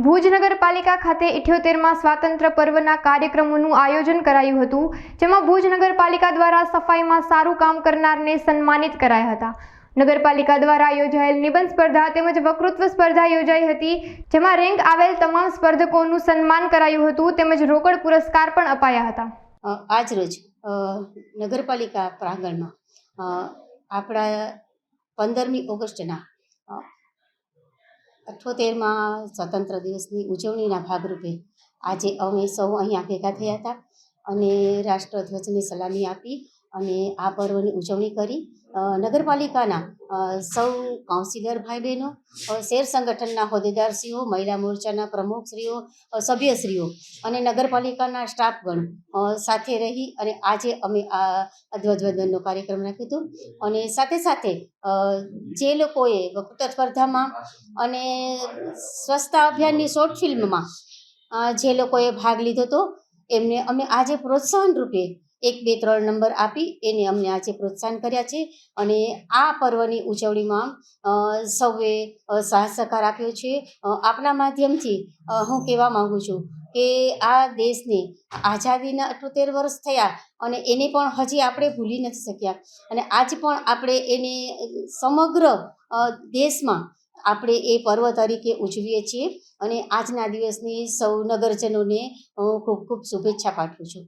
ભુજ નગરપાલિકા ખાતે 78માં સ્વાતંત્ર્ય પર્વના કાર્યક્રમોનું આયોજન કરાયું હતું, જેમાં ભુજ નગરપાલિકા દ્વારા સફાઈમાં સારું કામ કરનારને સન્માનિત કરાયા હતા। નગરપાલિકા દ્વારા યોજાયેલ નિબંધ સ્પર્ધા તેમજ વક્તૃત્વ સ્પર્ધા યોજાઈ હતી, જેમાં રેન્ક આવેલ તમામ સ્પર્ધકોનું સન્માન કરાયું હતું તેમજ રોકડ પુરસ્કાર પણ અપાયા હતા। આજ રોજ નગરપાલિકા પ્રાંગણમાં આપણા 15મી ઓગસ્ટના 78માં સ્વતંત્ર દિવસની ઉજવણીના ભાગરૂપે આજે અમે સૌ અહીંયા ભેગા થયા હતા અને રાષ્ટ્રધ્વજને સલામી આપી અને આ પર્વની ઉજવણી કરી। નગરપાલિકાના સૌ કાઉન્સિલર ભાઈ બહેનો, શહેર સંગઠનના હોદ્દેદારશ્રીઓ, મહિલા મોરચાના પ્રમુખશ્રીઓ, સભ્યશ્રીઓ અને નગરપાલિકાના સ્ટાફગણ સાથે રહી અને આજે અમે આ ધ્વજવંદનનો કાર્યક્રમ રાખ્યો હતો। અને સાથે સાથે જે લોકોએ વક્તૃત્વ સ્પર્ધામાં અને સ્વચ્છતા અભિયાનની શોર્ટ ફિલ્મમાં જે લોકોએ ભાગ લીધો હતો એમને અમે આજે પ્રોત્સાહન રૂપે 1, 2, 3 નંબર આપી એને અમને આજે પ્રોત્સાહન કર્યા છે। અને આ પર્વની ઉજવણીમાં સૌએ સાથ સહકાર આપ્યો છે। આપના માધ્યમથી હું કહેવા માગું છું કે આ દેશને આઝાદીના 78 વર્ષ થયા અને એને પણ હજી આપણે ભૂલી નથી શક્યા અને આજ પણ આપણે એને સમગ્ર દેશમાં આપણે એ પર્વ તરીકે ઉજવીએ છીએ અને આજના દિવસની સૌ નગરજનોને હું ખૂબ ખૂબ શુભેચ્છા પાઠવું છું।